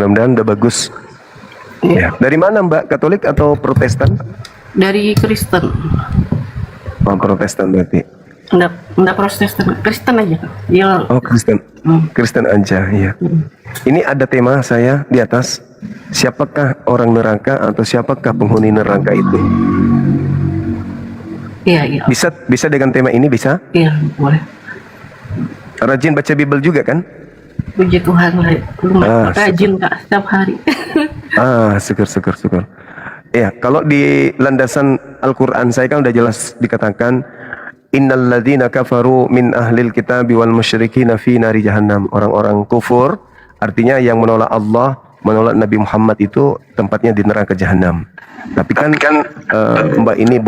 Mudah-mudahan udah bagus. Ya. Dari mana Mbak? Katolik atau Protestan? Dari Kristen. Oh, Protestan berarti. Enggak Protestan, Kristen aja. Ya. Oh, Kristen. Kristen aja, iya. Ini ada tema saya di atas. Siapakah orang neraka atau siapakah penghuni neraka itu? Iya, iya. Bisa dengan tema ini bisa? Iya, boleh. Rajin baca Bible juga kan? Puji Tuhan, rajin Kak setiap hari. Syukur. Ya, kalau di landasan Al-Quran saya kan udah jelas dikatakan innal ladzina kafaru min ahlil kitabi wal musyrikina fi nari jahannam. Orang-orang kufur artinya yang menolak Allah, menolak Nabi Muhammad itu tempatnya di neraka jahanam. Tapi kan Mbak ini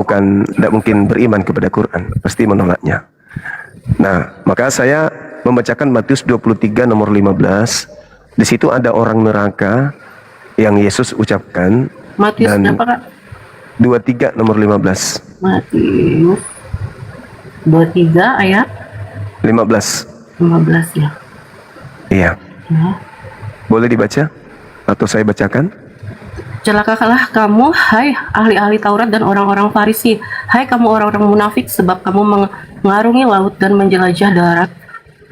tidak mungkin beriman kepada Quran, pasti menolaknya. Nah, maka saya membacakan Matius 23 nomor 15. Di situ ada orang neraka yang Yesus ucapkan. Matius berapa Kak? 23 nomor 15. Matius 23 ayat 15 ya. Iya. Ya. Boleh dibaca atau saya bacakan? Celakalah kamu, hai ahli-ahli Taurat dan orang-orang Farisi. Hai kamu orang-orang munafik, sebab kamu mengarungi laut dan menjelajah darat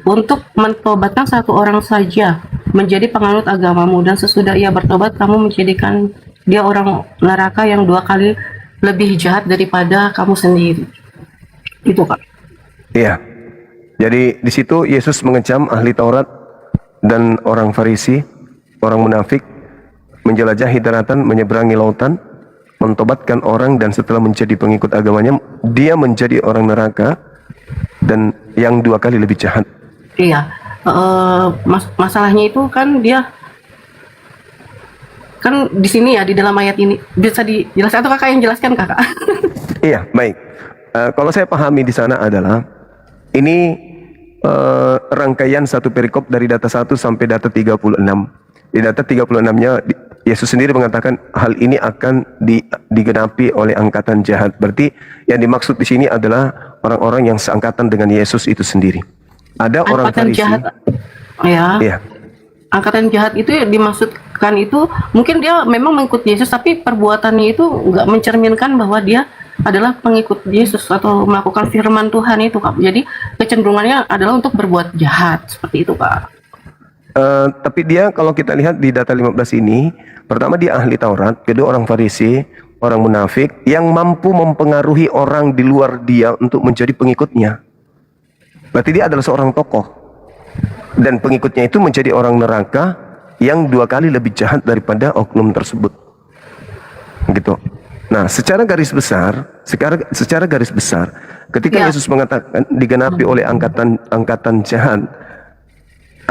untuk mentobatkan satu orang saja menjadi penganut agamamu, dan sesudah ia bertobat kamu menjadikan dia orang neraka yang 2 kali lebih jahat daripada kamu sendiri. Itu Kak. Iya. Jadi di situ Yesus mengecam ahli Taurat dan orang Farisi, orang munafik, menjelajahi daratan, menyeberangi lautan, mentobatkan orang, dan setelah menjadi pengikut agamanya, dia menjadi orang neraka dan yang 2 kali lebih jahat. Iya, masalahnya itu kan dia kan di sini ya, di dalam ayat ini bisa dijelaskan atau Kakak yang jelaskan Kakak? Iya, baik. Kalau saya pahami di sana adalah ini rangkaian satu perikop dari data 1 sampai data 36. Di data 36-nya Yesus sendiri mengatakan hal ini akan digenapi oleh angkatan jahat. Berarti yang dimaksud di sini adalah orang-orang yang seangkatan dengan Yesus itu sendiri. Ada angkatan orang Farisi. Jahat, ya. Iya. Angkatan jahat itu dimaksudkan itu mungkin dia memang mengikut Yesus, tapi perbuatannya itu nggak mencerminkan bahwa dia adalah pengikut Yesus atau melakukan firman Tuhan itu Kak. Jadi kecenderungannya adalah untuk berbuat jahat seperti itu Kak. Tapi dia kalau kita lihat di data 15 ini, pertama dia ahli Taurat, kedua orang Farisi, orang munafik yang mampu mempengaruhi orang di luar dia untuk menjadi pengikutnya. Berarti dia adalah seorang tokoh, dan pengikutnya itu menjadi orang neraka yang 2 kali lebih jahat daripada oknum tersebut. Gitu. Nah, secara garis besar, ketika Yesus mengatakan digenapi oleh angkatan jahat,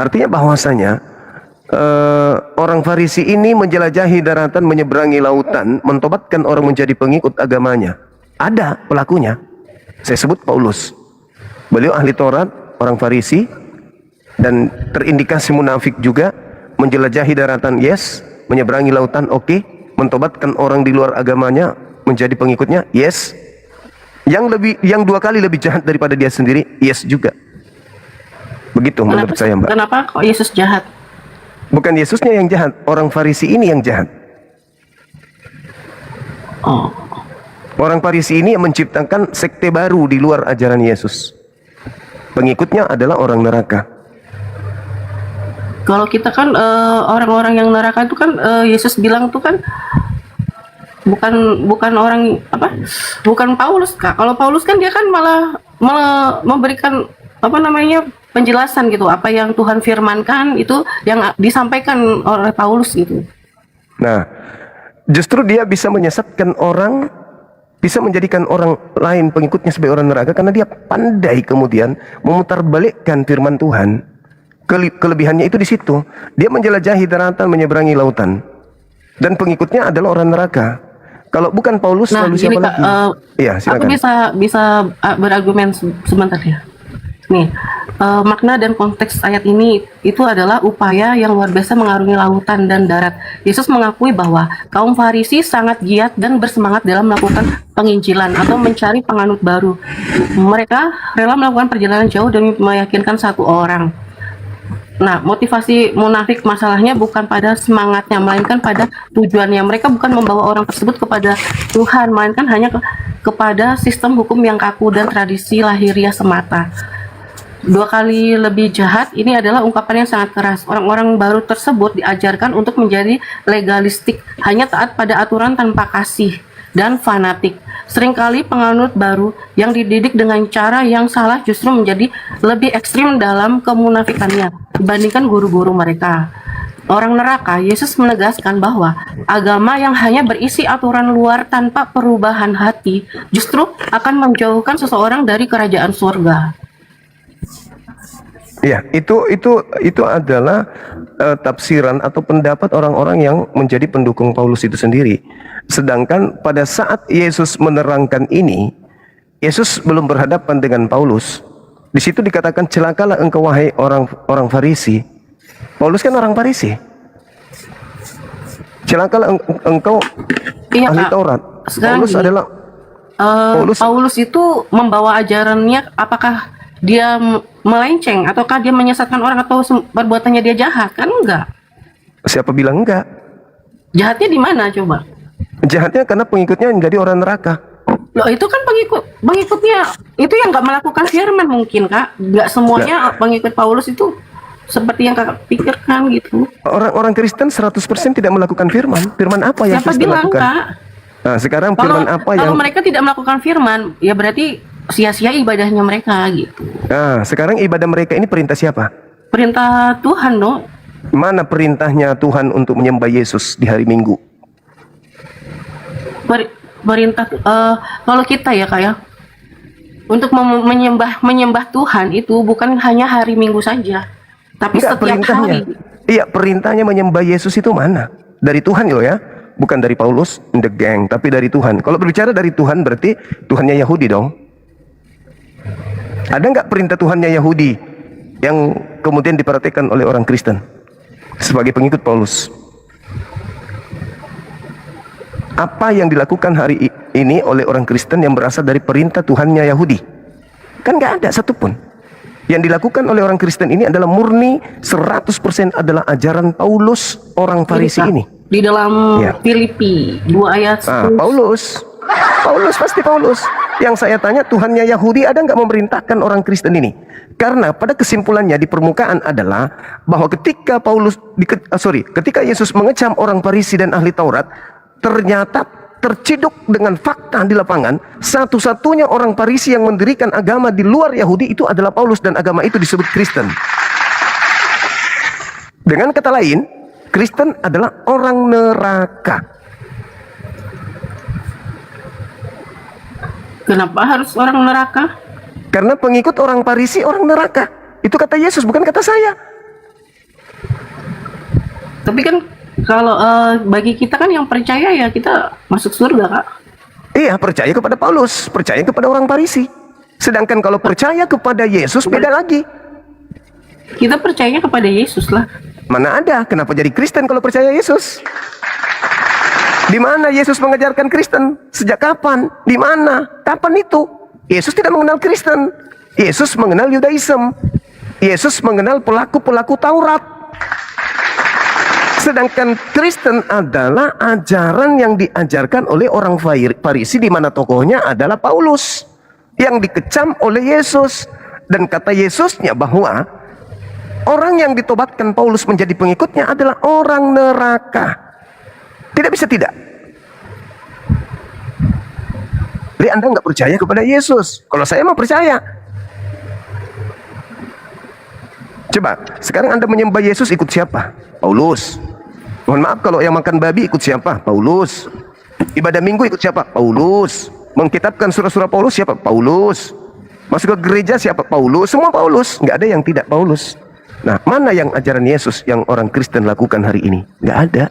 artinya bahwasanya orang Farisi ini menjelajahi daratan, menyeberangi lautan, mentobatkan orang menjadi pengikut agamanya. Ada pelakunya. Saya sebut Paulus. Beliau ahli Taurat, orang Farisi, dan terindikasi munafik juga, menjelajahi daratan, yes, menyeberangi lautan, oke, mentobatkan orang di luar agamanya menjadi pengikutnya, yes. Yang 2 kali lebih jahat daripada dia sendiri, yes juga. Begitu menurut saya, Mbak. Kenapa kok Yesus jahat? Bukan Yesusnya yang jahat, orang Farisi ini yang jahat. Oh. Orang Farisi ini yang menciptakan sekte baru di luar ajaran Yesus. Pengikutnya adalah orang neraka. Kalau kita kan orang-orang yang neraka itu kan Yesus bilang tuh kan bukan orang apa? Bukan Paulus Kak. Kalau Paulus kan dia kan malah memberikan penjelasan gitu, apa yang Tuhan firmankan itu yang disampaikan oleh Paulus gitu. Nah, justru dia bisa menyesatkan orang, bisa menjadikan orang lain pengikutnya sebagai orang neraka karena dia pandai kemudian memutarbalikkan firman Tuhan. Kelebihannya itu di situ. Dia menjelajahi daratan, menyeberangi lautan, dan pengikutnya adalah orang neraka. Kalau bukan Paulus, lalu siapa lagi? Iya, silakan. Aku bisa berargumen sebentar ya. Nih, makna dan konteks ayat ini itu adalah upaya yang luar biasa mengarungi lautan dan darat. Yesus mengakui bahwa kaum Farisi sangat giat dan bersemangat dalam melakukan penginjilan atau mencari penganut baru. Mereka rela melakukan perjalanan jauh demi meyakinkan satu orang. Nah, motivasi munafik masalahnya bukan pada semangatnya, melainkan pada tujuannya. Mereka bukan membawa orang tersebut kepada Tuhan, melainkan hanya kepada sistem hukum yang kaku dan tradisi lahiriah semata. 2 kali lebih jahat, ini adalah ungkapan yang sangat keras. Orang-orang baru tersebut diajarkan untuk menjadi legalistik, hanya taat pada aturan tanpa kasih, dan fanatik. Seringkali penganut baru yang dididik dengan cara yang salah justru menjadi lebih ekstrim dalam kemunafikannya dibandingkan guru-guru mereka. Orang neraka, Yesus menegaskan bahwa agama yang hanya berisi aturan luar tanpa perubahan hati justru akan menjauhkan seseorang dari kerajaan surga. Ya, itu adalah tafsiran atau pendapat orang-orang yang menjadi pendukung Paulus itu sendiri. Sedangkan pada saat Yesus menerangkan ini, Yesus belum berhadapan dengan Paulus. Di situ dikatakan, celakalah engkau wahai orang Farisi. Paulus kan orang Farisi. Celakalah engkau Iya, ahli Kak. Taurat. Sekarang Paulus gini, adalah Paulus itu membawa ajarannya, apakah dia melenceng ataukah dia menyesatkan orang atau perbuatannya dia jahat? Kan enggak. siapa bilang enggak? Jahatnya di mana coba? Jahatnya karena pengikutnya menjadi orang neraka. Loh, itu kan pengikutnya itu yang nggak melakukan firman mungkin, Kak. Nggak semuanya pengikut Paulus itu seperti yang Kakak pikirkan gitu. Orang-orang Kristen 100% tidak melakukan firman. Firman apa yang Siapa Kristen bilang, lakukan? Kak? Nah, sekarang Kalau firman apa kalau yang mereka tidak melakukan firman, ya berarti sia-sia ibadahnya mereka gitu. Nah, sekarang ibadah mereka ini perintah siapa? Perintah Tuhan, no? Mana perintahnya Tuhan untuk menyembah Yesus di hari Minggu? Perintah kalau kita ya, Kak, ya, untuk menyembah Tuhan itu bukan hanya hari Minggu saja, tapi Enggak, setiap perintahnya. hari. Iya, perintahnya menyembah Yesus itu mana? Dari Tuhan loh ya. Bukan dari Paulus, the gang, tapi dari Tuhan. Kalau berbicara dari Tuhan berarti Tuhannya Yahudi dong. Ada nggak perintah Tuhannya Yahudi yang kemudian diperhatikan oleh orang Kristen sebagai pengikut Paulus? Apa yang dilakukan hari ini oleh orang Kristen yang berasal dari perintah Tuhannya Yahudi? Kan nggak ada satupun. Yang dilakukan oleh orang Kristen ini adalah murni 100% adalah ajaran Paulus, orang Farisi ini. Di dalam Ya. Filipi 2 ayat 10. Paulus pasti Paulus. Yang saya tanya, Tuhannya Yahudi ada nggak memerintahkan orang Kristen ini? Karena pada kesimpulannya di permukaan adalah bahwa ketika ketika Yesus mengecam orang Farisi dan ahli Taurat, ternyata terciduk dengan fakta di lapangan, satu-satunya orang Farisi yang mendirikan agama di luar Yahudi itu adalah Paulus, dan agama itu disebut Kristen. Dengan kata lain, Kristen adalah orang neraka. Kenapa harus orang neraka? Karena pengikut orang Farisi orang neraka. Itu kata Yesus, bukan kata saya. Tapi kan kalau bagi kita kan yang percaya ya kita masuk surga, Kak. Iya, percaya kepada Paulus, percaya kepada orang Farisi. Sedangkan kalau percaya kepada Yesus beda lagi. Kita percayanya kepada Yesus lah. Mana ada? Kenapa jadi Kristen kalau percaya Yesus? Di mana Yesus mengajarkan Kristen? Sejak kapan? Di mana? Kapan itu? Yesus tidak mengenal Kristen. Yesus mengenal Yudaism. Yesus mengenal pelaku-pelaku Taurat. Sedangkan Kristen adalah ajaran yang diajarkan oleh orang Farisi, di mana tokohnya adalah Paulus yang dikecam oleh Yesus. Dan kata Yesusnya bahwa orang yang ditobatkan Paulus menjadi pengikutnya adalah orang neraka. Tidak bisa tidak. Jadi Anda nggak percaya kepada Yesus. Kalau saya mau percaya. Coba, sekarang Anda menyembah Yesus ikut siapa? Paulus. Mohon maaf, kalau yang makan babi ikut siapa? Paulus. Ibadah minggu ikut siapa? Paulus. Mengkitabkan surah-surah Paulus siapa? Paulus. Masuk ke gereja siapa? Paulus. Semua Paulus. Nggak ada yang tidak Paulus. Nah, mana yang ajaran Yesus yang orang Kristen lakukan hari ini? Nggak ada.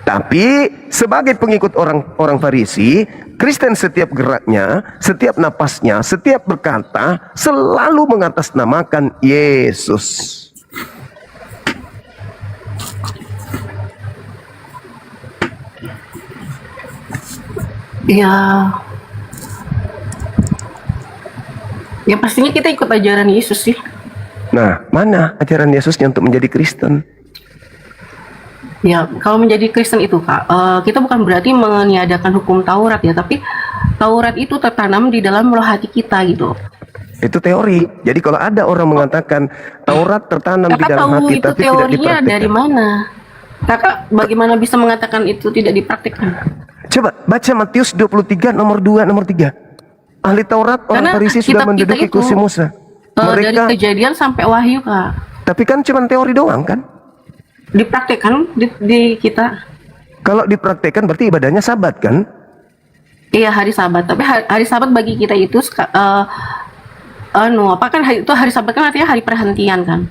Tapi sebagai pengikut orang Farisi, Kristen setiap geraknya, setiap napasnya, setiap berkata selalu mengatasnamakan Yesus. Ya pastinya kita ikut ajaran Yesus sih. Nah, mana ajaran Yesusnya untuk menjadi Kristen? Ya, kalau menjadi Kristen itu Kak, kita bukan berarti meniadakan hukum Taurat ya, tapi Taurat itu tertanam di dalam roh hati kita gitu. Itu teori. Jadi kalau ada orang mengatakan Taurat tertanam di Kakak dalam tahu hati itu tapi tidak teorinya dipraktikkan. dari mana? Kakak bagaimana bisa mengatakan itu tidak dipraktikkan? Coba baca Matius 23 nomor 2 nomor 3. Ahli Taurat, orang Karena Farisi sudah kitab kita menduduki itu, kursi Musa. dari Mereka, Kejadian sampai Wahyu Kak, tapi kan cuma teori doang kan? dipraktikkan di kita. Kalau dipraktekkan berarti ibadahnya Sabat kan? Iya, hari Sabat. Tapi hari Sabat bagi kita itu apa kan itu hari Sabat kan artinya hari perhentian kan?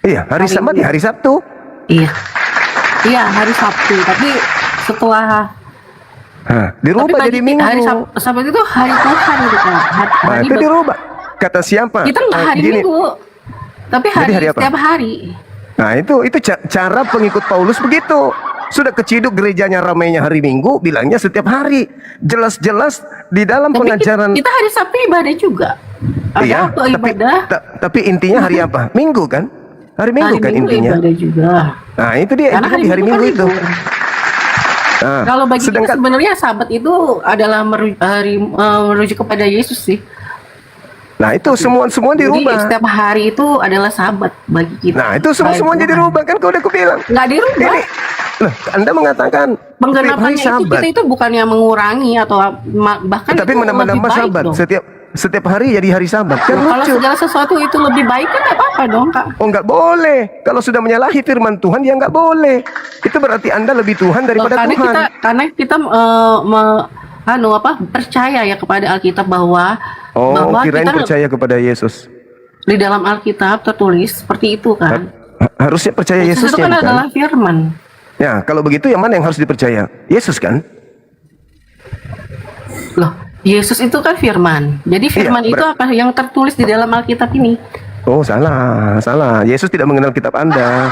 Iya, hari Sabat ya hari Sabtu. Iya. Iya, hari Sabtu. Tapi setelah Dirubah jadi Minggu. Hari Sabat itu hari Tuhan gitu kan. Nah, itu dirubah. Kata siapa? Kita nggak hari Gini. Minggu, tapi Jadi hari apa? setiap hari. Nah, itu cara pengikut Paulus begitu. Sudah keciduk gerejanya ramainya hari Minggu, bilangnya setiap hari. Jelas-jelas di dalam Tapi pengajaran. kita hari Sabtu ibadah juga. Ada Iya, apa ibadah? tapi intinya hari apa? Minggu kan? Hari Minggu Hari kan Minggu intinya. ibadah juga. Nah, itu dia Karena intinya di hari Minggu kan itu. libur. Nah, Kalau bagi kita sedangkan sebenarnya Sabat itu adalah merujuk kepada Yesus sih. nah itu semua Jadi dirubah. setiap hari itu adalah Sabat bagi kita. Nah, itu semua jadi rubah kan kau udah kubilang. Nggak dirubah. Ini loh, Anda mengatakan Penggerapannya setiap hari itu kita itu bukannya mengurangi atau bahkan tapi itu menambah lebih baik Sabat. dong. Setiap hari jadi hari Sabat. Kan Kalau lucu. segala sesuatu itu lebih baik kan nggak apa-apa dong Kak. Oh, nggak boleh. Kalau sudah menyalahi firman Tuhan, ya nggak boleh. Itu berarti Anda lebih Tuhan daripada Tuhan. Karena kita percaya ya kepada Alkitab bahwa Oh, kirain kita percaya kepada Yesus. di dalam Alkitab tertulis seperti itu kan. Harusnya percaya Yesus Yesus itu kan kan? adalah firman. Ya, kalau begitu yang mana yang harus dipercaya? Yesus kan? Loh, Yesus itu kan firman. Jadi firman itu apa yang tertulis di dalam Alkitab ini? Oh, salah. Yesus tidak mengenal kitab Anda.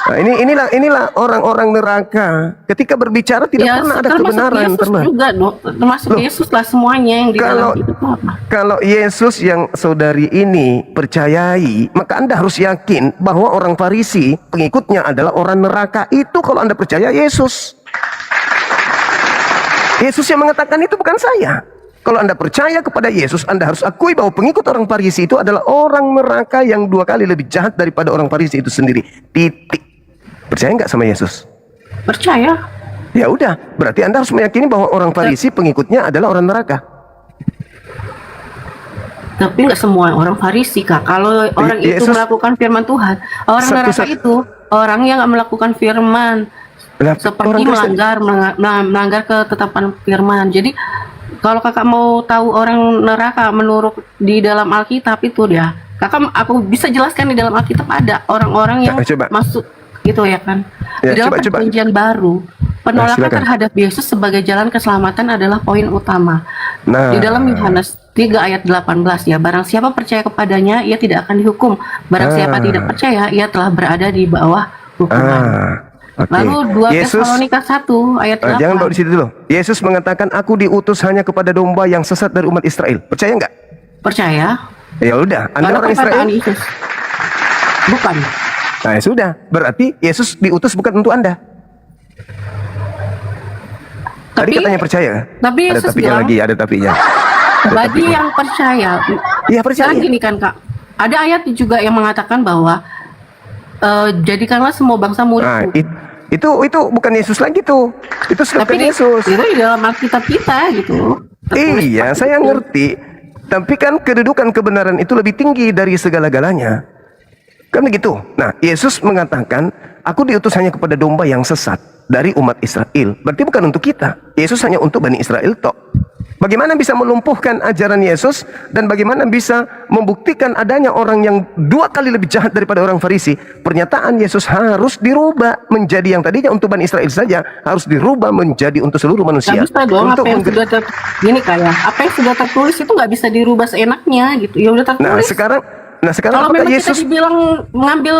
Nah, inilah orang-orang neraka. Ketika berbicara tidak pernah ada termasuk kebenaran, Yesus juga, termasuk Loh, Yesus lah semuanya yang di kalau- dalam itu apa? Kalau Yesus yang saudari ini percayai, maka Anda harus yakin bahwa orang Farisi, pengikutnya adalah orang neraka. Itu kalau Anda percaya Yesus. Yesus yang mengatakan itu bukan saya. Kalau Anda percaya kepada Yesus, Anda harus akui bahwa pengikut orang Farisi itu adalah orang neraka yang 2 kali lebih jahat daripada orang Farisi itu sendiri. Titik. Percaya nggak sama Yesus? Percaya. Ya udah, berarti Anda harus meyakini bahwa orang Farisi pengikutnya adalah orang neraka. Tapi nggak semua orang Farisi Kak. Kalau orang itu Yesus- melakukan firman Tuhan, orang neraka itu orang yang nggak melakukan firman, Lah, seperti orang Kristen- melanggar ketetapan firman. Jadi kalau kakak mau tahu orang neraka menurut di dalam Alkitab itu dia, aku bisa jelaskan di dalam Alkitab ada orang-orang yang Coba. masuk gitu ya kan. Ya, Di dalam coba. perjanjian baru, penolakan silakan. terhadap Yesus sebagai jalan keselamatan adalah poin utama. Nah, Di dalam Yohanes 3 ayat 18 ya, barang siapa percaya kepadanya ia tidak akan dihukum. Barang siapa tidak percaya ia telah berada di bawah hukuman. oke. Lalu 2 Tesalonika 1 ayat 8. Jangan bawa di situ dulu. Yesus mengatakan, aku diutus hanya kepada domba yang sesat dari umat Israel. Percaya nggak? Percaya? Ya udah, Anda Karena orang Israel. perkataan Yesus. Bukan. Nah, ya sudah. Berarti Yesus diutus bukan untuk Anda. Tadi Tapi- katanya percaya. tapi Ada Yesus tapinya bilang- lagi, ada tapinya. Bagi yang percaya. Iya, percaya. Sekarang gini kan Kak. Ada ayat juga yang mengatakan bahwa jadikanlah semua bangsa Nah, murid. itu bukan Yesus lagi tuh. Itu Tapi bukan Yesus. itu di dalam Alkitab kita gitu. Tertulis Iya, seperti saya itu. ngerti. Tapi kan kedudukan kebenaran itu lebih tinggi dari segala-galanya. Kan begitu. Nah, Yesus mengatakan, aku diutus hanya kepada domba yang sesat dari umat Israel. Berarti bukan untuk kita. Yesus hanya untuk Bani Israel tok. Bagaimana bisa melumpuhkan ajaran Yesus dan bagaimana bisa membuktikan adanya orang yang 2 kali lebih jahat daripada orang Farisi? Pernyataan Yesus harus dirubah menjadi yang tadinya untuk Bani Israel saja, harus dirubah menjadi untuk seluruh manusia. Nggak bisa dong, Untuk apa yang sudah gini kayak apa yang sudah tertulis itu nggak bisa dirubah seenaknya gitu. Ya udah Nah, tertulis. sekarang Kalau apakah memang Yesus kita dibilang mengambil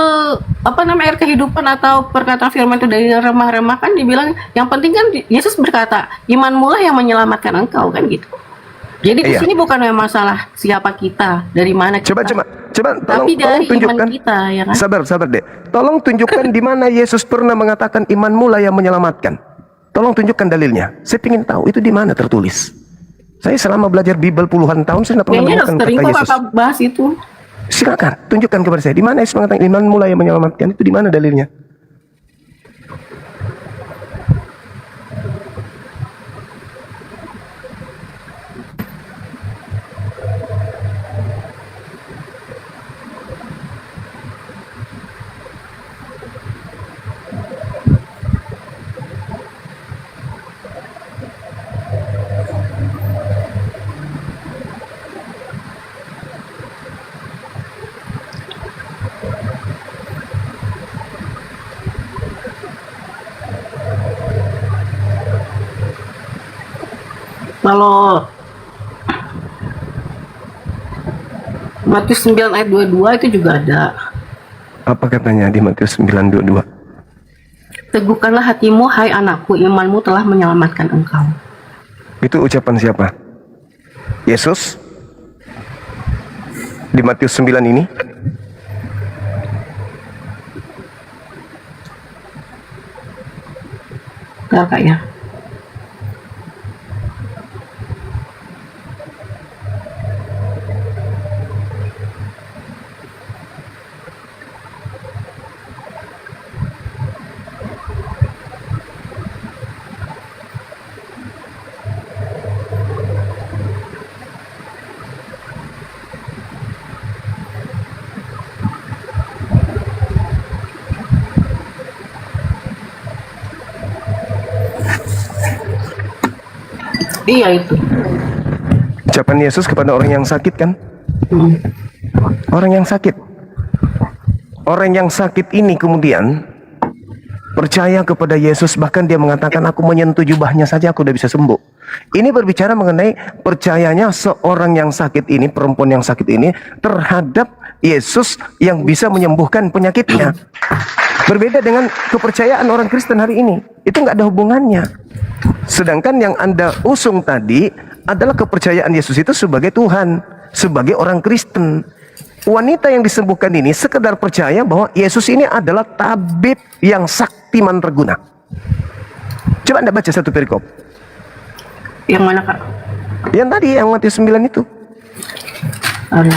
air kehidupan atau perkataan firman itu dari remah-remah kan dibilang yang penting kan Yesus berkata imanmu lah yang menyelamatkan engkau kan gitu. Jadi di Iya. sini bukan masalah siapa kita, dari mana kita. Coba Coba tolong Tapi dari iman tunjukkan. kita, ya kan? Sabar deh. Tolong tunjukkan di mana Yesus pernah mengatakan imanmu lah yang menyelamatkan. Tolong tunjukkan dalilnya. Saya ingin tahu itu di mana tertulis. Saya selama belajar Bible puluhan tahun saya tidak pernah Kayaknya menemukan sering kata kok Yesus. kakak bahas itu. Silakan tunjukkan kepada saya di mana Yesus mengatakan imanmu lah yang menyelamatkan. Itu di mana dalilnya? Kalau Matius 9 ayat 22 itu juga ada. Apa katanya di Matius 9:22? Teguhkanlah hatimu, hai anakku, imanmu telah menyelamatkan engkau. Itu ucapan siapa? Yesus? Di Matius 9 ini? Bentar, Kak, ya. Iya itu. Ucapan Yesus kepada orang yang sakit kan? Hmm. Orang yang sakit. Orang yang sakit ini kemudian percaya kepada Yesus, bahkan dia mengatakan aku menyentuh jubahnya saja aku udah bisa sembuh. Ini berbicara mengenai percayanya seorang yang sakit ini, perempuan yang sakit ini terhadap Yesus yang bisa menyembuhkan penyakitnya. Berbeda dengan kepercayaan orang Kristen hari ini. Itu nggak ada hubungannya. Sedangkan yang Anda usung tadi adalah kepercayaan Yesus itu sebagai Tuhan, sebagai orang Kristen. Wanita yang disembuhkan ini sekedar percaya bahwa Yesus ini adalah tabib yang sakti mandraguna. Coba Anda baca satu perikop. Yang mana, Kak? Yang tadi, yang Matius 9 itu. Ada.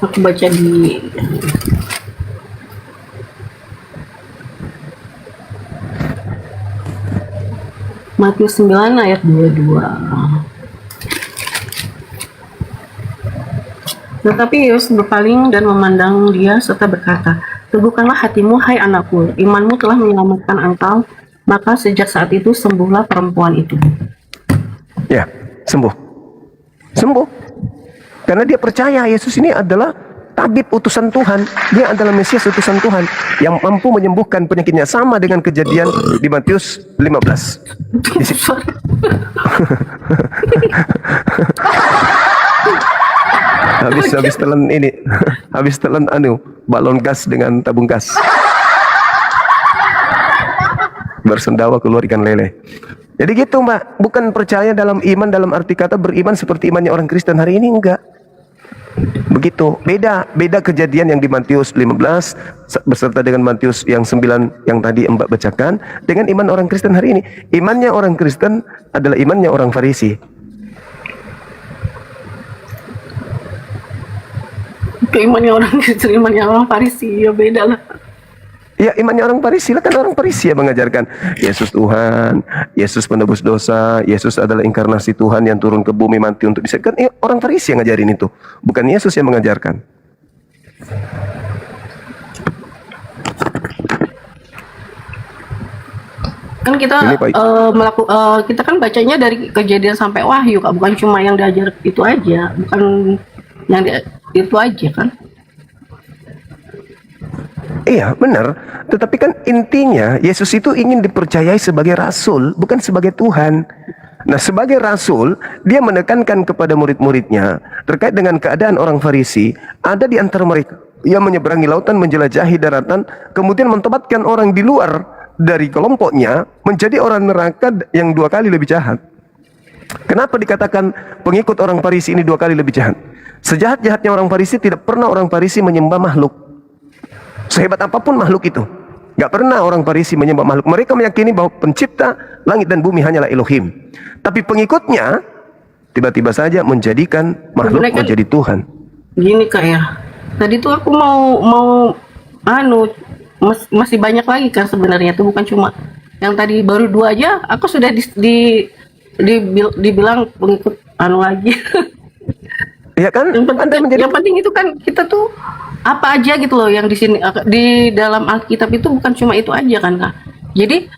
Aku baca di Matius 9 ayat 22. Tetapi Yesus berpaling dan memandang dia serta berkata, teguhkanlah hatimu, hai anakku, imanmu telah menyelamatkan engkau. Maka sejak saat itu sembuhlah perempuan itu. Ya, sembuh. Sembuh. Karena dia percaya Yesus ini adalah tabib utusan Tuhan. Dia adalah Mesias utusan Tuhan yang mampu menyembuhkan penyakitnya, sama dengan kejadian di Matius 15. habis telan ini, habis telan balon gas dengan tabung gas. Bersendawa keluar ikan lele. Jadi gitu Mbak, bukan percaya dalam iman dalam arti kata beriman seperti imannya orang Kristen hari ini, enggak. Begitu, beda kejadian yang di Matius 15 beserta dengan Matius yang 9 yang tadi Mbak bacakan dengan iman orang Kristen hari ini. Imannya orang Kristen adalah imannya orang Farisi. Imannya orang Kristen, imannya orang Farisi, ya beda lah. Ya, imannya orang Farisi lah, kan orang Farisi yang mengajarkan Yesus Tuhan, Yesus penebus dosa, Yesus adalah inkarnasi Tuhan yang turun ke bumi mati untuk bisa. Kan orang Farisi yang ngajarin itu, bukan Yesus yang mengajarkan. Kan kita kita kan bacanya dari kejadian sampai Wahyu, Kak, bukan cuma yang diajar itu aja, bukan yang itu aja kan. Iya, benar. Tetapi kan intinya Yesus itu ingin dipercayai sebagai rasul, bukan sebagai Tuhan. Nah, sebagai rasul, dia menekankan kepada murid-muridnya terkait dengan keadaan orang Farisi. Ada di antara mereka yang menyeberangi lautan, menjelajahi daratan, kemudian mentobatkan orang di luar dari kelompoknya menjadi orang neraka yang 2 kali lebih jahat. Kenapa dikatakan pengikut orang Farisi ini 2 kali lebih jahat? Sejahat-jahatnya orang Farisi, tidak pernah orang Farisi menyembah makhluk. Sehebat apapun makhluk itu, nggak pernah orang Farisi menyembah makhluk. Mereka meyakini bahwa pencipta langit dan bumi hanyalah Elohim. Tapi pengikutnya tiba-tiba saja menjadikan makhluk Sebenarnya kan menjadi Tuhan. gini Kak ya. Tadi tuh aku mau masih banyak lagi kan sebenarnya tuh, bukan cuma yang tadi baru 2 aja aku sudah dibilang pengikut lagi. Ya kan? Anda menjadi Yang penting itu kan kita tuh apa aja gitu loh yang di sini di dalam Alkitab itu bukan cuma itu aja kan Kak. Jadi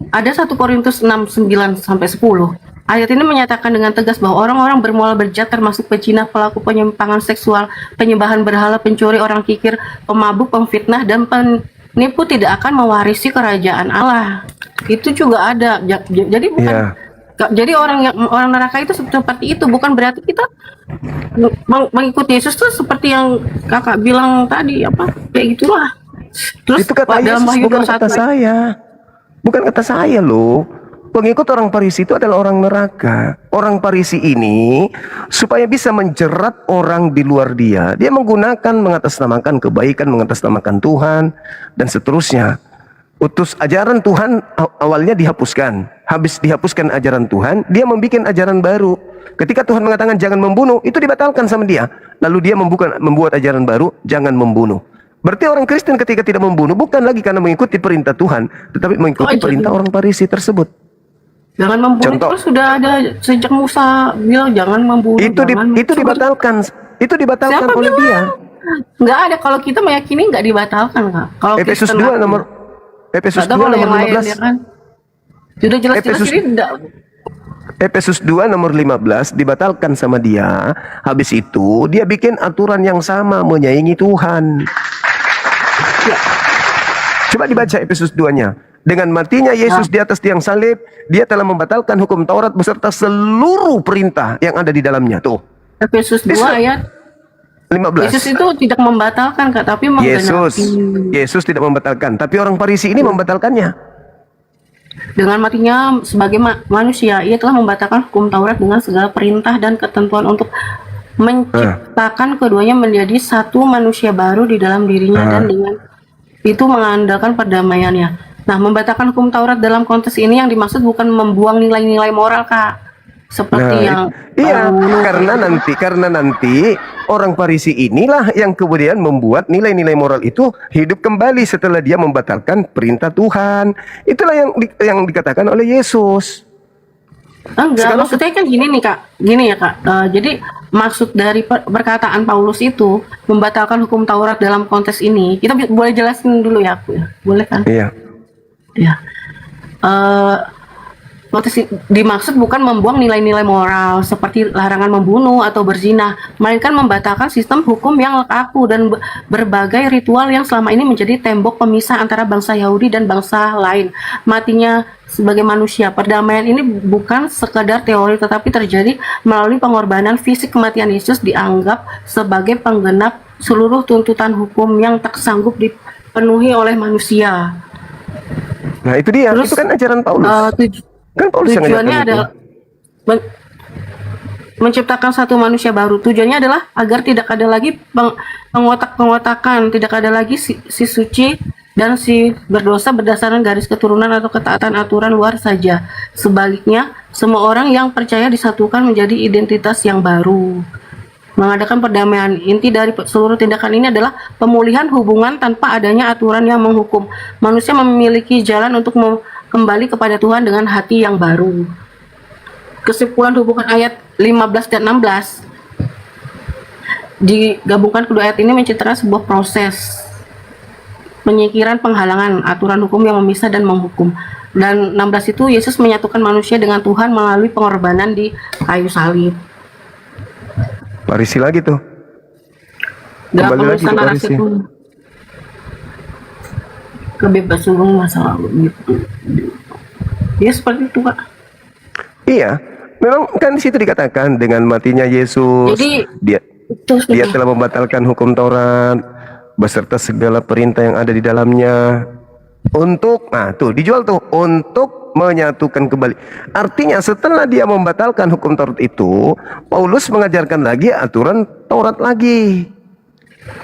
ada 1 Korintus 6:9 sampai 10. Ayat ini menyatakan dengan tegas bahwa orang-orang bermoral bejat termasuk pezina, pelaku penyimpangan seksual, penyembahan berhala, pencuri, orang kikir, pemabuk, pemfitnah dan penipu tidak akan mewarisi kerajaan Allah. Itu juga ada. Jadi bukan Iya. jadi orang neraka itu seperti itu, bukan berarti kita mengikuti Yesus tuh seperti yang kakak bilang tadi apa kayak gitulah. Terus Itu kata dalam Yesus, Wahyu bukan kata 21 saya. Bukan kata saya loh. Pengikut orang Farisi itu adalah orang neraka. Orang Farisi ini supaya bisa menjerat orang di luar dia, dia menggunakan mengatasnamakan kebaikan, mengatasnamakan Tuhan dan seterusnya. Utus ajaran Tuhan awalnya dihapuskan. Habis dihapuskan ajaran Tuhan, dia membuat ajaran baru. Ketika Tuhan mengatakan jangan membunuh, itu dibatalkan sama dia. Lalu dia membuat ajaran baru, jangan membunuh. Berarti orang Kristen ketika tidak membunuh bukan lagi karena mengikuti perintah Tuhan, tetapi mengikuti perintah orang Farisi tersebut. jangan membunuh Contoh. itu sudah ada sejak Musa bilang jangan membunuh. Itu Jangan dibatalkan. Itu dibatalkan Siapa oleh bilang? dia. Nggak ada, kalau kita meyakini nggak dibatalkan Kak. Kalau Efesus Kristen 2 mati. nomor Efesus Nggak tahu 2 kalau nomor yang lain 15. ya kan. Sudah jelas-jelas Efesus- ini enggak. Efesus 2 nomor 15 dibatalkan sama dia. Habis itu dia bikin aturan yang sama menyaingi Tuhan. Coba dibaca Efesus 2-nya. Dengan matinya Yesus di atas tiang salib, dia telah membatalkan hukum Taurat beserta seluruh perintah yang ada di dalamnya. Tuh, Efesus 2 Yesus- ayat 15. Yesus itu tidak membatalkan Kak, tapi menggenapi. Yesus tidak membatalkan, tapi orang Farisi ini membatalkannya. Dengan matinya sebagai manusia, ia telah membatalkan hukum Taurat dengan segala perintah dan ketentuan untuk menciptakan keduanya menjadi satu manusia baru di dalam dirinya dan dengan itu mengandalkan perdamaiannya. Nah, membatalkan hukum Taurat dalam konteks ini yang dimaksud bukan membuang nilai-nilai moral Kak, seperti yang Iya, karena nanti orang Farisi inilah yang kemudian membuat nilai-nilai moral itu hidup kembali setelah dia membatalkan perintah Tuhan. Itulah yang dikatakan oleh Yesus. enggak, Sekarang- maksudnya kan gini nih Kak, gini ya Kak. Jadi maksud dari perkataan Paulus itu membatalkan hukum Taurat dalam konteks ini, kita boleh jelasin dulu ya aku ya, boleh kan? Iya. Ya. Konteks dimaksud bukan membuang nilai-nilai moral seperti larangan membunuh atau berzina, melainkan membatalkan sistem hukum yang kaku dan berbagai ritual yang selama ini menjadi tembok pemisah antara bangsa Yahudi dan bangsa lain. Matinya sebagai manusia, perdamaian ini bukan sekadar teori tetapi terjadi melalui pengorbanan fisik. Kematian Yesus dianggap sebagai penggenap seluruh tuntutan hukum yang tak sanggup dipenuhi oleh manusia. Nah, itu dia. Terus, itu kan ajaran Paulus. Kan Paulus yang Tujuannya ngajarkan itu. adalah menciptakan satu manusia baru. Tujuannya adalah agar tidak ada lagi pengotak-pengotakan, tidak ada lagi si suci dan si berdosa berdasarkan garis keturunan atau ketaatan aturan luar saja. Sebaliknya, semua orang yang percaya disatukan menjadi identitas yang baru. Mengadakan perdamaian, inti dari seluruh tindakan ini adalah pemulihan hubungan tanpa adanya aturan yang menghukum. Manusia memiliki jalan untuk kembali kepada Tuhan dengan hati yang baru. Kesimpulan hubungan ayat 15 dan 16 digabungkan kedua ayat ini menceritakan sebuah proses penyingkiran penghalangan aturan hukum yang memisah dan menghukum. Dan 16 itu Yesus menyatukan manusia dengan Tuhan melalui pengorbanan di kayu salib. Farisi lagi tuh. Dalam Kembali lagi penulisan ke narasi Farisi. itu kebebasan masa lalu gitu. Ya seperti itu Kak. Iya, memang kan di situ dikatakan dengan matinya Yesus, Jadi, dia Terus telah membatalkan hukum Taurat beserta segala perintah yang ada di dalamnya untuk, nah tuh dijual tuh untuk menyatukan kembali. Artinya setelah dia membatalkan hukum Taurat itu, Paulus mengajarkan lagi aturan Taurat lagi.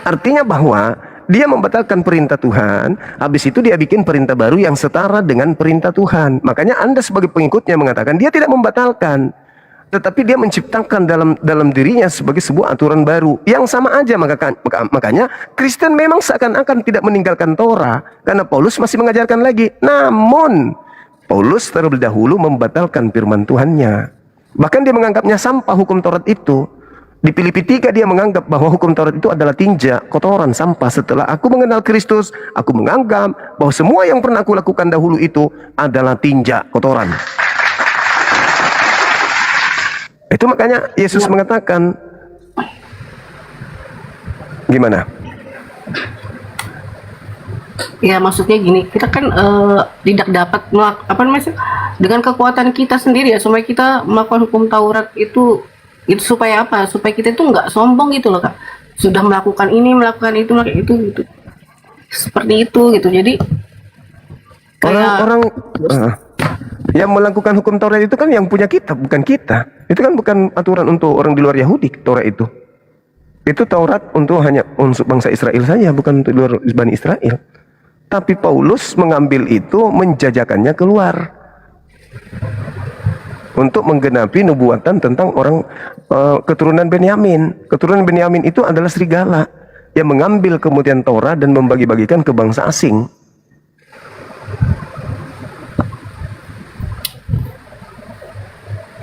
Artinya bahwa dia membatalkan perintah Tuhan, habis itu dia bikin perintah baru yang setara dengan perintah Tuhan. Makanya Anda sebagai pengikutnya mengatakan dia tidak membatalkan, tetapi dia menciptakan dalam dirinya sebagai sebuah aturan baru yang sama aja. Makanya Kristen memang seakan-akan tidak meninggalkan Torah karena Paulus masih mengajarkan lagi. Namun Paulus terlebih dahulu membatalkan firman Tuhannya. Bahkan dia menganggapnya sampah hukum Taurat itu. Di Filipi 3 dia menganggap bahwa hukum Taurat itu adalah tinja, kotoran, sampah. Setelah aku mengenal Kristus, aku menganggap bahwa semua yang pernah aku lakukan dahulu itu adalah tinja, kotoran. Itu makanya Yesus mengatakan, gimana? Ya maksudnya gini, kita kan tidak dapat dengan kekuatan kita sendiri ya, supaya kita melakukan hukum Taurat itu supaya apa? Supaya kita itu nggak sombong gitu loh Kak. Sudah melakukan ini, melakukan itu gitu. Seperti itu gitu. Jadi orang-orang yang melakukan hukum Taurat itu kan yang punya kita, bukan kita. Itu kan bukan aturan untuk orang di luar Yahudi, Taurat itu. Itu Taurat hanya untuk bangsa Israel saja, bukan untuk luar Bani Israel. Tapi Paulus mengambil itu, menjajakannya keluar untuk menggenapi nubuatan tentang orang keturunan Benyamin. Keturunan Benyamin itu adalah serigala yang mengambil kemudian Torah dan membagi-bagikan ke bangsa asing.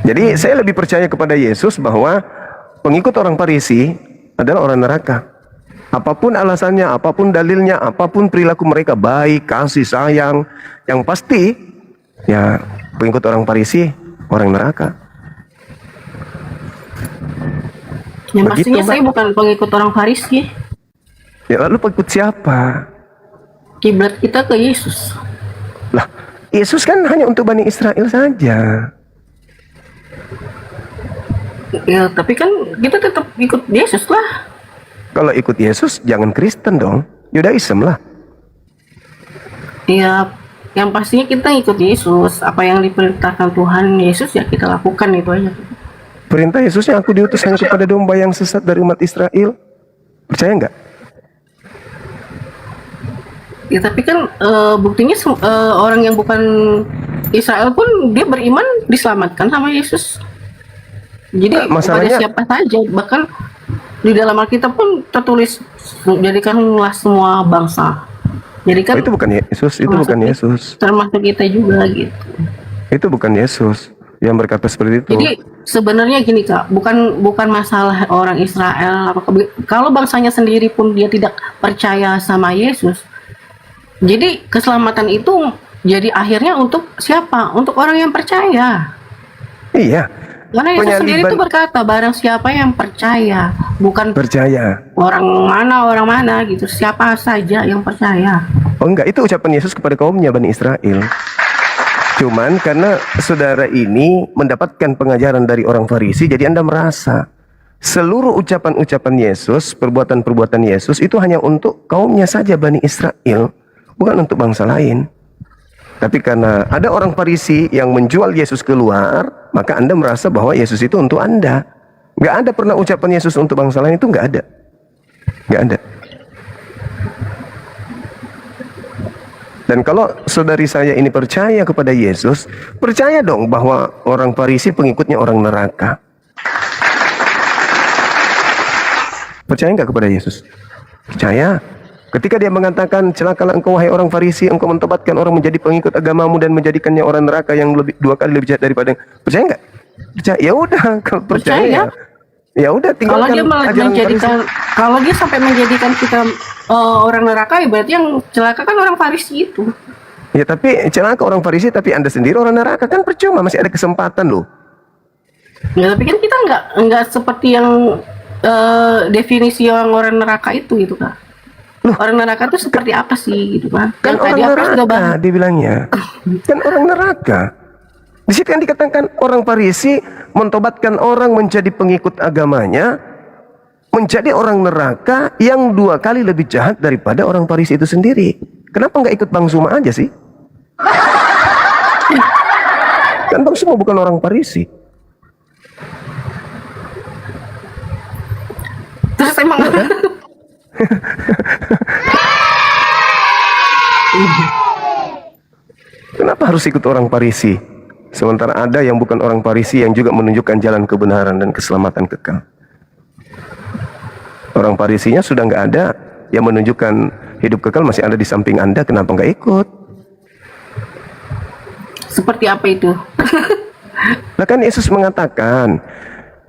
Jadi saya lebih percaya kepada Yesus bahwa pengikut orang Farisi adalah orang neraka. Apapun alasannya, apapun dalilnya, apapun perilaku mereka, baik, kasih, sayang, yang pasti ya pengikut orang Farisi orang neraka. yang pastinya saya bukan pengikut orang Farisi. Ya lalu pengikut siapa? Kiblat kita ke Yesus. Lah, Yesus kan hanya untuk Bani Israel saja. Ya, tapi kan kita tetap ikut Yesus lah. Kalau ikut Yesus, jangan Kristen dong. Yudaism lah. Ya, yang pastinya kita ikut Yesus. Apa yang diperintahkan Tuhan Yesus ya kita lakukan, itu aja. Perintah Yesusnya, aku diutus hanya kepada domba yang sesat dari umat Israel. Percaya nggak? Ya, tapi kan buktinya orang yang bukan Israel pun dia beriman diselamatkan sama Yesus. Jadi masalahnya, kepada siapa saja, bahkan di dalam Alkitab pun tertulis jadikanlah semua bangsa. Jadi kan itu bukan Yesus, itu bukan Yesus. Termasuk kita juga gitu. Itu bukan Yesus yang berkata seperti itu. Jadi sebenarnya gini Kak, bukan masalah orang Israel kalau bangsanya sendiri pun dia tidak percaya sama Yesus. Jadi keselamatan itu jadi akhirnya untuk siapa? Untuk orang yang percaya. Iya. Karena Yesus sendiri itu berkata, barang siapa yang percaya, bukan percaya orang mana gitu, siapa saja yang percaya. Oh enggak, itu ucapan Yesus kepada kaumnya Bani Israel. Cuman karena saudara ini mendapatkan pengajaran dari orang Farisi, jadi Anda merasa seluruh ucapan-ucapan Yesus, perbuatan-perbuatan Yesus itu hanya untuk kaumnya saja Bani Israel, bukan untuk bangsa lain. Tapi karena ada orang Farisi yang menjual Yesus keluar, maka Anda merasa bahwa Yesus itu untuk Anda. Nggak ada pernah ucapan Yesus untuk bangsa lain, itu nggak ada. Nggak ada. Dan kalau saudari saya ini percaya kepada Yesus, percaya dong bahwa orang Farisi pengikutnya orang neraka. Percaya nggak kepada Yesus? Percaya. Ketika dia mengatakan, celakalah engkau wahai orang Farisi, engkau mentobatkan orang menjadi pengikut agamamu dan menjadikannya orang neraka yang dua kali lebih jahat daripada. Percaya nggak? Percaya. Ya udah, kalau percaya. Ya udah, tinggalkan. Kalau dia sampai menjadikan kita orang neraka, ya berarti yang celaka kan orang Farisi itu. Ya tapi celaka orang Farisi, tapi Anda sendiri orang neraka, kan percuma, masih ada kesempatan loh. Ya tapi kan kita nggak seperti yang definisi orang neraka itu gitu Kak. Loh, orang neraka itu seperti apa sih gitu kan? Kan orang neraka dibilangnya. Kan orang neraka. Di situ kan dikatakan orang Farisi mentobatkan orang menjadi pengikut agamanya, menjadi orang neraka yang dua kali lebih jahat daripada orang Farisi itu sendiri. Kenapa nggak ikut Bang Zuma aja sih? Kan bang semua bukan orang Farisi. Terus emang Kenapa harus ikut orang Farisi? Sementara ada yang bukan orang Farisi yang juga menunjukkan jalan kebenaran dan keselamatan kekal. Orang Farisinya sudah nggak ada, yang menunjukkan hidup kekal masih ada di samping Anda, kenapa nggak ikut? seperti apa itu? Nah kan Yesus mengatakan,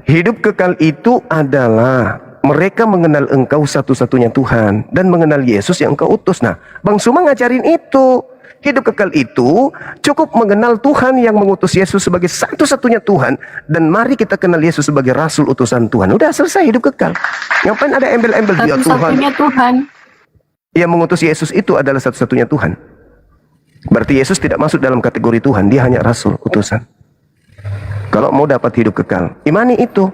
hidup kekal itu adalah mereka mengenal engkau satu-satunya Tuhan dan mengenal Yesus yang engkau utus. Nah, Bang Suma ngajarin itu. Hidup kekal itu cukup mengenal Tuhan yang mengutus Yesus sebagai satu-satunya Tuhan, dan mari kita kenal Yesus sebagai rasul utusan Tuhan. Udah selesai hidup kekal. Ngapain ada embel-embel dia Tuhan? Satu-satunya Tuhan. Yang mengutus Yesus itu adalah satu-satunya Tuhan. Berarti Yesus tidak masuk dalam kategori Tuhan, dia hanya rasul utusan. Kalau mau dapat hidup kekal, imani itu.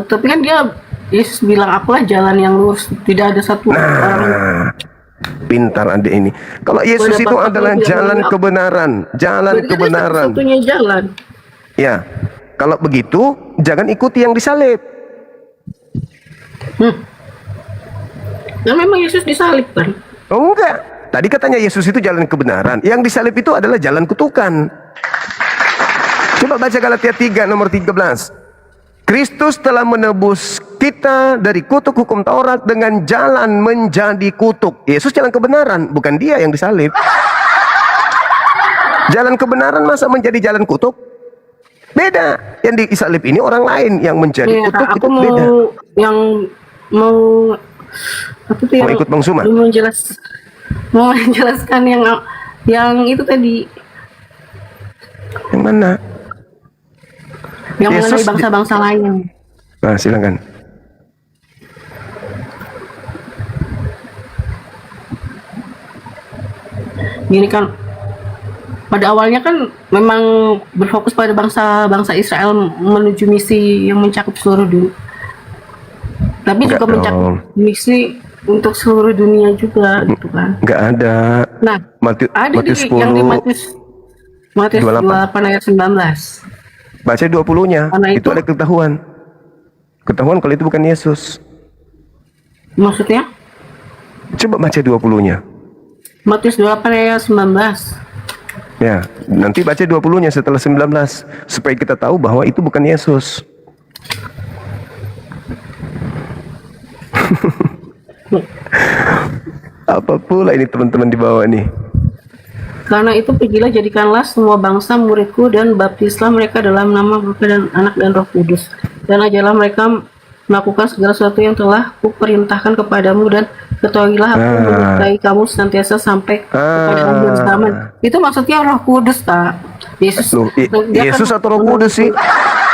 Tapi kan Yesus bilang, akulah jalan yang lurus, tidak ada satu orang. Nah, pintar adik ini. Kalau Yesus itu adalah jalan kebenaran, jalan Berarti kan dia kebenaran. satu-satunya jalan. Ya, kalau begitu jangan ikuti yang disalib. Dan memang Yesus disalib kan? Oh enggak. Tadi katanya Yesus itu jalan kebenaran. Yang disalib itu adalah jalan kutukan. Coba baca Galatia 3 nomor 13. Kristus telah menebus kita dari kutuk hukum Taurat dengan jalan menjadi kutuk. Yesus jalan kebenaran, bukan dia yang disalib. Jalan kebenaran masa menjadi jalan kutuk? Beda. Yang disalib ini orang lain, yang menjadi Iya, kutuk aku itu mau beda. yang mau apa tuh Mau ikut Bang Suma? Mau menjelaskan yang itu tadi, Yang mana? yang Yesus mengenai bangsa-bangsa lain. Nah, silakan. Gini kan, pada awalnya kan memang berfokus pada bangsa Israel menuju misi yang mencakup seluruh dunia. Tapi Enggak juga mencakup dong. misi untuk seluruh dunia juga gitu kan. Enggak ada. Nah, ada Matius yang di 10. Matius 28 ayat 19. Baca 20-nya. Karena Itu ada ketahuan. Ketahuan kalau itu bukan Yesus. Maksudnya? Coba baca 20-nya. Matius 28 ayat 19. Ya, nanti baca 20-nya setelah 19 supaya kita tahu bahwa itu bukan Yesus. Apa pula ini teman-teman di bawah nih? Karena itu pergilah, jadikanlah semua bangsa muridku dan baptislah mereka dalam nama Bapa dan Anak dan Roh Kudus, dan ajarlah mereka melakukan segala sesuatu yang telah kuperintahkan kepadamu, dan ketahuilah aku menyertai kamu senantiasa sampai kepada akhir zaman. Itu maksudnya Roh Kudus, Kak. Yesus, Loh, dia Yesus kan atau Roh Kudus sih?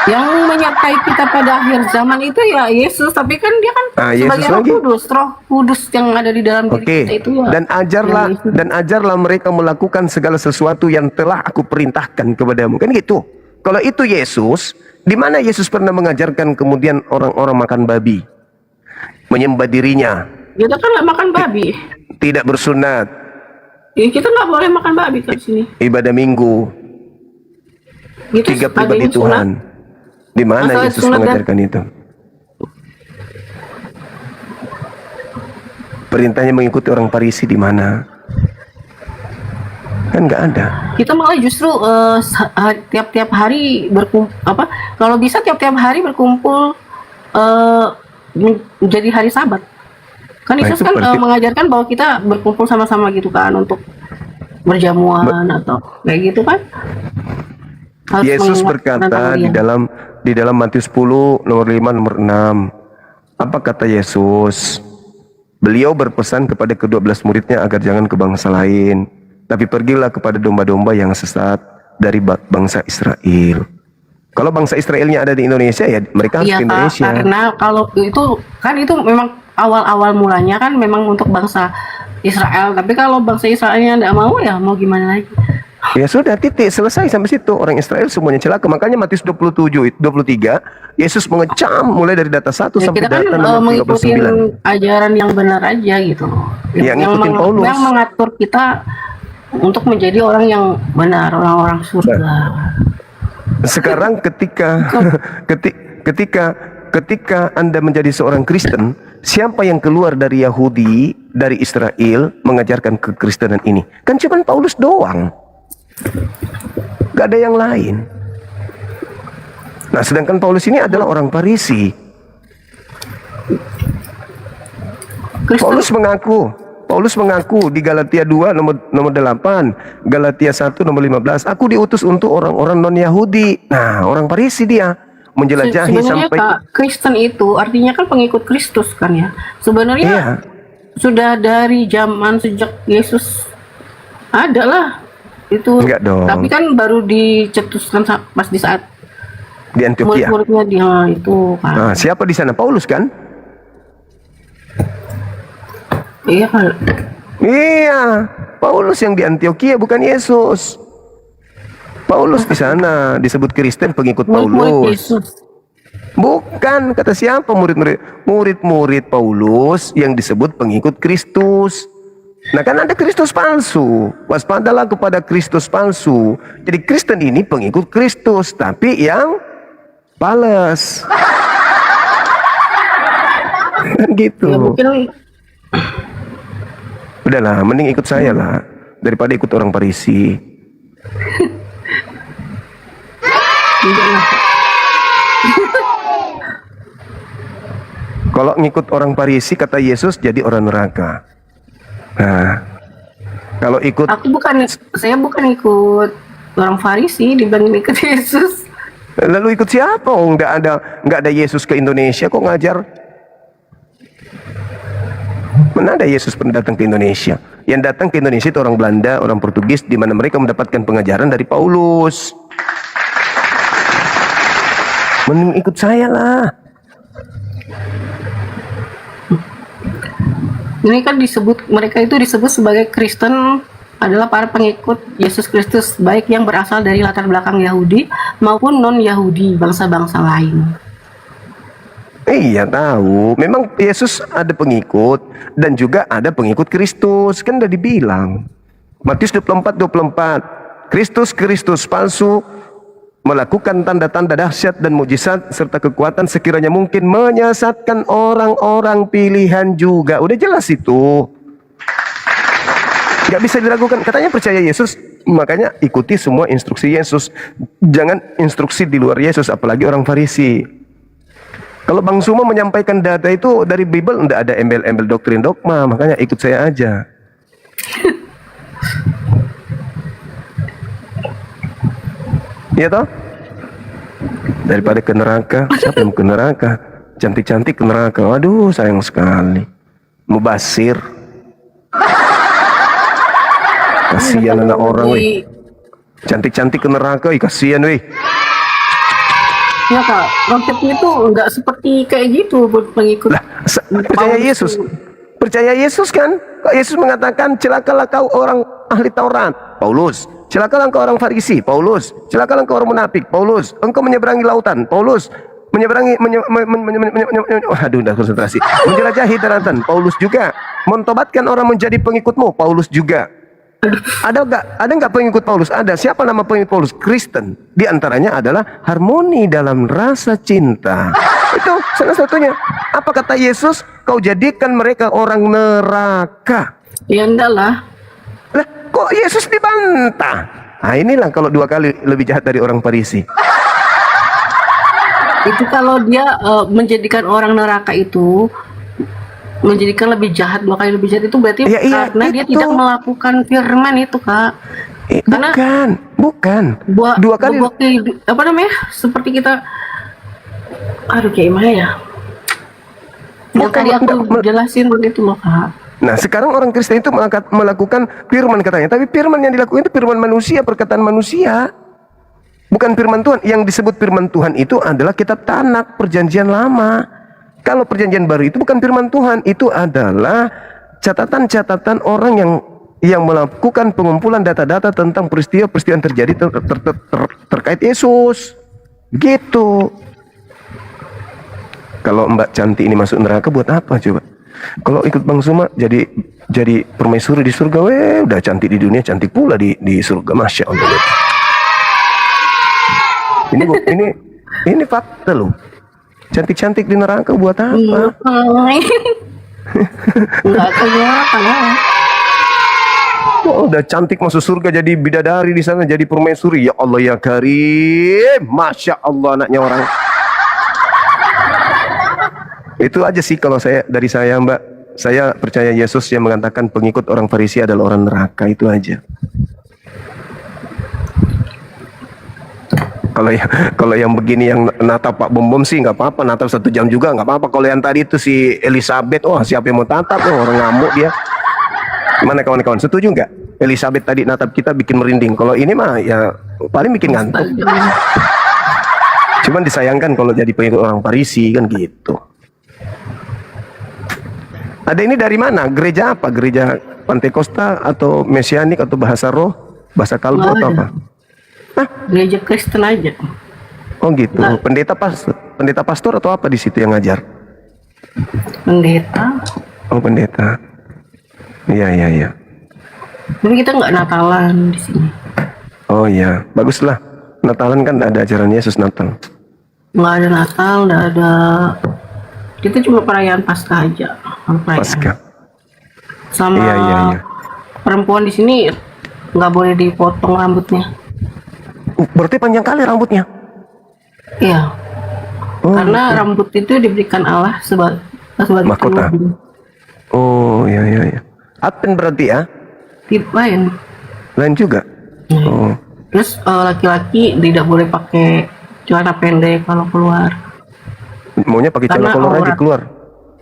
yang menyertai kita pada akhir zaman itu ya Yesus, tapi kan dia kan Yesus sebagai lagi. Roh Kudus yang ada di dalam diri Oke. kita itu ya. Dan ajarlah mereka melakukan segala sesuatu yang telah aku perintahkan kepadamu. Kan gitu. Kalau itu Yesus, di mana Yesus pernah mengajarkan kemudian orang-orang makan babi, menyembah dirinya, Kita kan nggak makan babi. tidak bersunat, Ya, kita nggak boleh makan babi kan di sini. ibadah minggu, Gitu, tiga ada pribadi yang sunat. Tuhan. Di mana Masalah Yesus sunat dan- mengajarkan itu? Perintahnya mengikuti orang Farisi di mana? Kan nggak ada. Kita malah justru tiap-tiap hari berkumpul, kalau bisa tiap-tiap hari berkumpul menjadi hari Sabat. Kan Nah, Yesus itu kan berarti- mengajarkan bahwa kita berkumpul sama-sama gitu kan untuk berjamuan atau kayak gitu kan. Harus Yesus mengingat tentang berkata dia. di dalam Matius 10 nomor 5 nomor 6. Apa kata Yesus? Beliau berpesan kepada ke-12 muridnya agar jangan ke bangsa lain, tapi pergilah kepada domba-domba yang sesat dari bangsa Israel. Kalau bangsa Israelnya ada di Indonesia, ya mereka harus Iya ke Kak, Indonesia. karena kalau itu kan itu memang awal-awal mulanya kan memang untuk bangsa Israel, tapi kalau bangsa Israelnya tidak mau ya mau gimana lagi. Ya sudah, titik, selesai sampai situ. Orang Israel semuanya celaka. Makanya Matius 23, Yesus mengecam mulai dari data 1 Ya, sampai kita kan data nomor mengikuti 39. ajaran yang benar aja gitu. Yang ngikutin Paulus. Yang mengatur kita untuk menjadi orang yang benar, orang-orang surga. Sekarang ketika Anda menjadi seorang Kristen, siapa yang keluar dari Yahudi, dari Israel mengajarkan kekristenan ini? Kan cuma Paulus doang. Gak ada yang lain. Nah, sedangkan Paulus ini adalah orang Farisi. Kristen Paulus mengaku di Galatia 2 nomor 8, Galatia 1 nomor 15, aku diutus untuk orang-orang non-Yahudi. Nah, orang Farisi dia menjelajahi sebenarnya sampai Kak, Kristen itu artinya kan pengikut Kristus kan ya. Sebenarnya iya. sudah dari zaman sejak Yesus ada lah itu. Enggak dong. Tapi kan baru dicetuskan pas di saat Di Antioquia. murid-muridnya dia itu kan. Nah, siapa di sana? Paulus kan? Iya kan. Iya, Paulus yang di Antioquia, bukan Yesus. Paulus di sana disebut Kristen, pengikut Murid-murid Paulus. Yesus. Bukan, kata siapa murid-murid Paulus yang disebut pengikut Kristus. Nah, kan ada Kristus palsu. Waspadalah kepada Kristus palsu. Jadi Kristen ini pengikut Kristus, tapi yang pales. Kan gitu. Ya mungkin Udahlah, mending ikut saya lah daripada ikut orang Farisi. tidak lah. Kalau ngikut orang Farisi, kata Yesus, jadi orang neraka. Nah, kalau ikut Saya bukan ikut orang Farisi dibanding ikut Yesus. lalu ikut siapa? Oh, nggak ada Yesus ke Indonesia kok ngajar. Mana ada Yesus pernah datang ke Indonesia? Yang datang ke Indonesia itu orang Belanda, orang Portugis, di mana mereka mendapatkan pengajaran dari Paulus. Mending ikut saya lah. Ini kan mereka itu disebut sebagai Kristen adalah para pengikut Yesus Kristus, baik yang berasal dari latar belakang Yahudi maupun non-Yahudi, bangsa-bangsa lain. Iya tahu, memang Yesus ada pengikut dan juga ada pengikut Kristus, kan udah dibilang. Matius 24:24, Kristus palsu melakukan tanda-tanda dahsyat dan mujizat serta kekuatan sekiranya mungkin menyesatkan orang-orang pilihan juga. Udah jelas itu. Gak bisa diragukan, katanya percaya Yesus, makanya ikuti semua instruksi Yesus. Jangan instruksi di luar Yesus, apalagi orang Farisi. Kalau Bang Sumo menyampaikan data itu dari Bible, enggak ada embel-embel doktrin dogma, makanya ikut saya aja. Iya toh? Daripada ke neraka, siapa yang ke neraka? Cantik-cantik ke neraka, waduh sayang sekali. Mubasir. Kasihan anak orang, weh. Cantik-cantik ke neraka, kasihan, weh. Ya Kak, konsepnya itu nggak seperti kayak gitu buat pengikut. Lah, percaya Yesus. Percaya Yesus kan? Kok Yesus mengatakan celakalah kau orang ahli Taurat, Paulus. Celakalah kau orang Farisi, Paulus. Celakalah kau orang munafik, Paulus. Engkau menyeberangi lautan, Paulus. Aduh, udah konsentrasi. Menjelajahi daratan, Paulus juga. Mentobatkan orang menjadi pengikutmu, Paulus juga. Ada nggak pengikut Paulus? Ada. Siapa nama pengikut Paulus? Kristen. Di antaranya adalah harmoni dalam rasa cinta. Itu salah satunya. Apa kata Yesus? Kau jadikan mereka orang neraka. Ya enggak lah. Lah, kok Yesus dibantah? Nah, inilah kalau 2 kali lebih jahat dari orang Farisi. Itu kalau dia menjadikan orang neraka itu, menjadikan lebih jahat, 2 kali lebih jahat itu berarti Ya, iya, karena dia itu. tidak melakukan firman itu Kak. Karena bukan. 2 kali. Apa namanya? Seperti kita, aduh kayak gimana ya? Yang tadi aku jelasin begitu loh Kak. Nah, sekarang orang Kristen itu melakukan firman katanya, tapi firman yang dilakukan itu firman manusia, perkataan manusia. Bukan firman Tuhan. Yang disebut firman Tuhan itu adalah kitab Tanak, perjanjian lama. Kalau perjanjian baru itu bukan firman Tuhan, itu adalah catatan-catatan orang yang melakukan pengumpulan data-data tentang peristiwa-peristiwa yang terjadi terkait Yesus. Gitu. Kalau Mbak Cantik ini masuk neraka buat apa coba? Kalau ikut Bang Suma jadi jadi permaisuri di surga. Weh, udah cantik di dunia, cantik pula di surga. Masya Allah. Ini fakta loh. Cantik-cantik di neraka buat apa? Enggak kelihatan ya. Oh, udah cantik masuk surga jadi bidadari di sana, jadi permaisuri. Ya Allah ya Karim. Masya Allah anaknya orang. Itu aja sih kalau dari saya Mbak. Saya percaya Yesus yang mengatakan pengikut orang Farisi adalah orang neraka, itu aja. Kalau yang begini yang natap Pak Bom sih nggak apa-apa, natap 1 jam juga nggak apa-apa. Kalau yang tadi itu si Elizabeth, oh siapa yang mau tatap? Oh, orang ngamuk dia. Gimana kawan-kawan, setuju nggak? Elizabeth tadi natap kita bikin merinding. Kalau ini mah ya paling bikin ngantuk. Cuman disayangkan kalau jadi pengikut orang Farisi kan gitu. Ada ini dari mana? Gereja apa? Gereja Pantekosta atau Mesianik atau bahasa roh? Bahasa kalbu atau apa? Gereja Kristen aja. Oh gitu. Pendeta pastor atau apa di situ yang ngajar? Pendeta. Oh pendeta. Iya. Tapi kita nggak Natalan di sini. Oh iya, baguslah. Natalan kan ada ajaran Yesus Natal. Nggak ada Natal, nggak ada. Kita cuma perayaan Paskah aja. Paskah. Sama Iya. perempuan di sini nggak boleh dipotong rambutnya. Berarti panjang kali rambutnya. Iya. Oh, Karena rambut itu diberikan Allah sebagai mahkota. penyembuh. Oh iya. Advent berarti ya? Tip lain. Lain juga. Oh. Terus laki-laki tidak boleh pakai celana pendek kalau keluar. Maunya pakai celana Karena kolor aja aurat. keluar.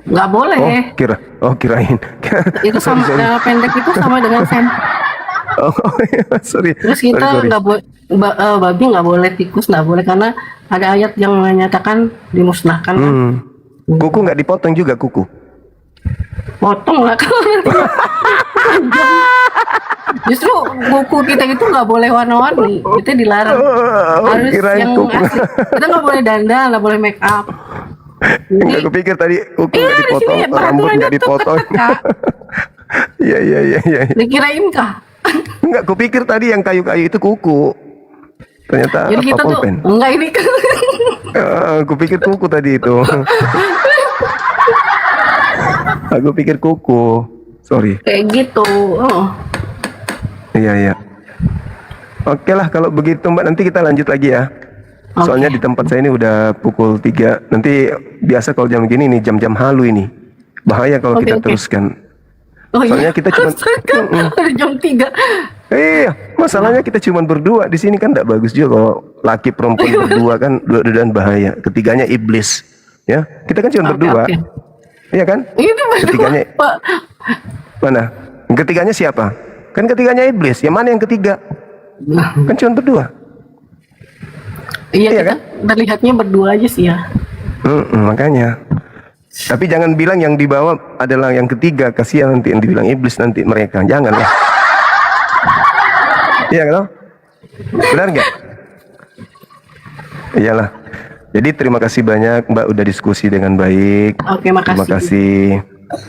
Nggak boleh. Kirain. Itu sama celana pendek itu sama dengan sen. Oh iya, sorry. Terus kita Sorry. nggak boleh babi nggak boleh, tikus nggak boleh karena ada ayat yang menyatakan dimusnahkan. Kan? Kuku nggak dipotong juga kuku. Potong lah kalau justru buku kita itu nggak boleh warna-warni, itu dilarang. Harus kirain yang kuku. asli. Kita nggak boleh dandan, nggak boleh make up. Enggak kepikir tadi kuku nggak Di dipotong, sini rambut peraturannya nggak dipotong. Kak. Iya. Dikirain kah? Enggak, kupikir tadi yang kayu-kayu itu kuku. Ternyata Jadi kita tuh pulpen. enggak ini kan. Kupikir kuku tadi itu. Aku pikir kuku. Sorry. Kayak gitu. Oh. Iya. Oke lah kalau begitu Mbak, nanti kita lanjut lagi ya. Oke. Soalnya di tempat saya ini udah pukul 3. Nanti biasa kalau jam gini nih jam-jam halu ini. Bahaya kalau kita teruskan. Oh Soalnya iya. kita cuma Ada jam 3. iya, masalahnya kita cuma berdua di sini kan tidak bagus juga kalau laki perempuan berdua kan dua-duaan bahaya. Ketiganya iblis. Ya, kita kan cuma berdua. Oke. Iya kan? Itu berdua, Ketiganya Pak. mana? Ketiganya siapa? Kan ketiganya iblis. Yang mana yang ketiga? Kan cuma berdua. Iya, Iya kita kan? terlihatnya berdua aja sih ya. Makanya. Tapi jangan bilang yang di bawah adalah yang ketiga, kasihan nanti yang dibilang iblis nanti mereka. Janganlah. Iya kan? Benar nggak? Iyalah. Jadi terima kasih banyak Mbak udah diskusi dengan baik. Oke, makasih. Terima kasih.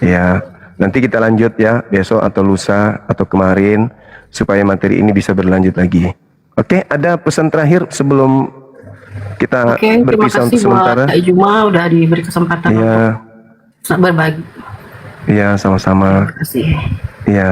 Ya, nanti kita lanjut ya besok atau lusa atau kemarin supaya materi ini bisa berlanjut lagi. Oke, ada pesan terakhir sebelum kita Oke, terima berpisah kasih untuk sementara. buat Kak Juma udah diberi kesempatan Iya, untuk berbagi. iya sama-sama. Terima kasih. Iya.